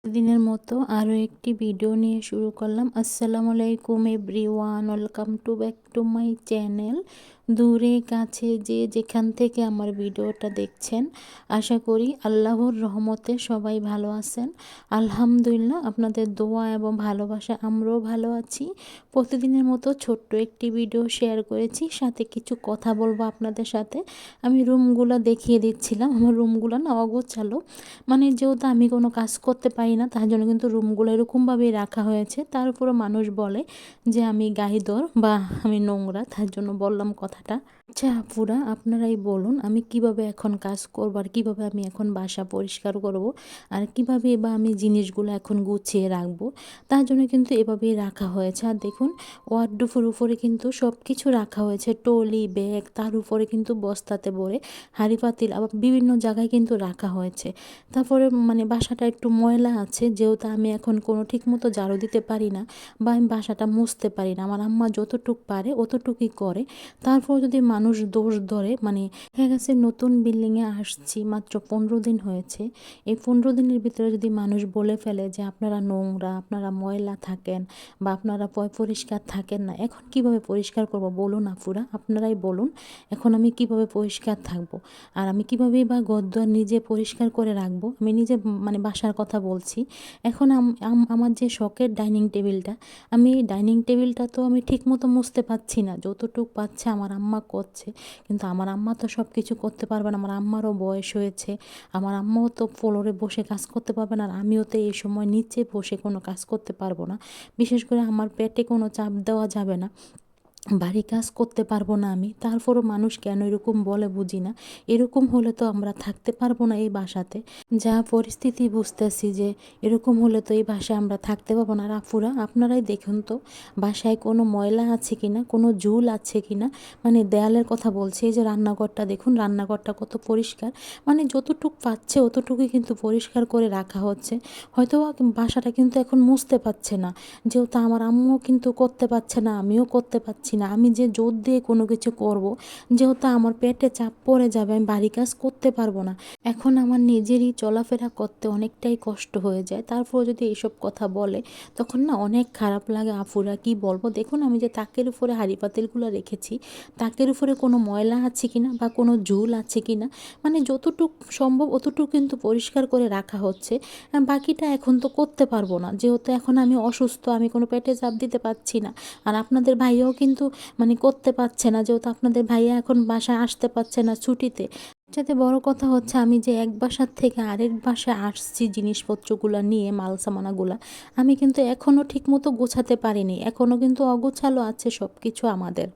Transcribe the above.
দিনের মতো আরও একটি ভিডিও নিয়ে শুরু করলাম। আসসালামু আলাইকুম everyone, welcome to back to my channel. দূরে কাছে যে যেখান থেকে আমার ভিডিওটা দেখছেন, আশা করি আল্লাহর রহমতে সবাই ভালো আছেন। আলহামদুলিল্লাহ, আপনাদের দোয়া এবং ভালোবাসা আমরাও ভালো আছি। প্রতিদিনের মতো ছোট্ট একটি ভিডিও শেয়ার করেছি, সাথে কিছু কথা বলবো আপনাদের সাথে। আমি রুমগুলো দেখিয়ে দিচ্ছিলাম, আমার রুমগুলো না অগোছালো, মানে যেহেতু আমি কোনো কাজ করতে পারি না, তার জন্য কিন্তু রুমগুলো এরকমভাবেই রাখা হয়েছে। তার উপরে মানুষ বলে যে আমি গাইদর বা আমি নোংরা, তার জন্য বললাম কথাটা। আচ্ছা আপুরা, আপনারাই বলুন আমি কিভাবে এখন কাজ করব, আর কিভাবে আমি এখন বাসা পরিষ্কার করব, আর কিভাবে বা আমি জিনিসগুলো এখন গুছিয়ে রাখবো। তার জন্য কিন্তু এভাবেই রাখা হয়েছে। আর দেখুন, ওয়ার্ডরোবের উপরে কিন্তু সব কিছু রাখা হয়েছে, টলি ব্যাগ, তার উপরে কিন্তু বস্তাতে ভরে হাঁড়ি পাতিল আবার বিভিন্ন জায়গায় কিন্তু রাখা হয়েছে। তারপরে মানে বাসাটা একটু ময়লা আছে, যেহেতু আমি এখন কোনো ঠিকমতো ঝাড়ু দিতে পারি না বা আমি বাসাটা মুছতে পারি না। আমার আম্মা যতটুক পারে অতটুকুই করে। তারপর যদি মানুষ দোষ ধরে, মানে হয়ে গেছে নতুন বিল্ডিংয়ে আসছি, মাত্র 15 দিন হয়েছে। এই 15 দিনের ভিতরে যদি মানুষ বলে ফেলে যে আপনারা নোংরা, আপনারা ময়লা থাকেন বা আপনারা পরিষ্কার থাকেন না, এখন কিভাবে পরিষ্কার করব বলুন আপুরা, আপনারাই বলুন। এখন আমি কিভাবে পরিষ্কার থাকবো, আর আমি কীভাবেই বা ঘরদোর নিজে পরিষ্কার করে রাখবো। আমি নিজে মানে বাসার কথা বলছি। এখন আমার যে শখের ডাইনিং টেবিলটা, আমি ডাইনিং টেবিলটা তো আমি ঠিকমতো মুছতে পারছি না, যতটুক পাচ্ছে আমার আম্মা করছে। কিন্তু আমার আম্মা তো সব কিছু করতে পারবে না, আমার আম্মারও বয়স হয়েছে। আমার আম্মাও তো ফ্লোরে বসে কাজ করতে পারবে না, আর আমিও তো এই সময় নিচে বসে কোনো কাজ করতে পারবো না। বিশেষ করে আমার পেটে কোনো চাপ দেওয়া যাবে না, বাড়ি কাজ করতে পারবো না আমি। তারপরও মানুষ কেন এরকম বলে বুঝি না। এরকম হলে তো আমরা থাকতে পারবো না এই বাসাতে। যা পরিস্থিতি বুঝতেছি যে এরকম হলে তো এই বাসায় আমরা থাকতে পারবো না। আর আপুরা, আপনারাই দেখুন তো বাসায় কোনো ময়লা আছে কিনা, কোনো ঝুল আছে কিনা। মানে দেয়ালের কথা বলছি, এই যে রান্নাঘরটা দেখুন, রান্নাঘরটা কত পরিষ্কার, মানে যতটুক পাচ্ছে অতটুকুই কিন্তু পরিষ্কার করে রাখা হচ্ছে। হয়তো বাসাটা কিন্তু এখন মুছতে পারছে না, যেহেতু আমার আম্মুও কিন্তু করতে পারছে না, আমিও করতে পারছি না। আমি যে জোর দিয়ে কোনো কিছু করব, যেহেতু আমার পেটে চাপ পড়ে যাবে, আমি বাড়ি কাজ করতে পারবো না। এখন আমার নিজেরই চলাফেরা করতে অনেকটাই কষ্ট হয়ে যায়। তারপর যদি এইসব কথা বলে, তখন না অনেক খারাপ লাগে আপুরা, কি বলবো। দেখুন, আমি যে তাকের উপরে হাঁড়ি পাতিলগুলো রেখেছি, তাকের উপরে কোনো ময়লা আছে কিনা বা কোনো ঝুল আছে কিনা, মানে যতটুক সম্ভব অতটুকু কিন্তু পরিষ্কার করে রাখা হচ্ছে। বাকিটা এখন তো করতে পারবো না, যেহেতু এখন আমি অসুস্থ, আমি কোনো পেটে চাপ দিতে পারছি না। আর আপনাদের ভাইয়াও কিন্তু মানে করতে পারছে না, যেহেতু আপনাদের ভাইয়া এখন বাসায় আসতে পারছে না ছুটিতে। যাতে বড় কথা হচ্ছে, আমি যে এক বাসার থেকে আরেক বাসায় আসছি জিনিসপত্রগুলো নিয়ে, মাল সামানাগুলা, আমি কিন্তু এখনও ঠিকমতো গোছাতে পারিনি, এখনও কিন্তু অগোছালো আছে সব কিছু আমাদের।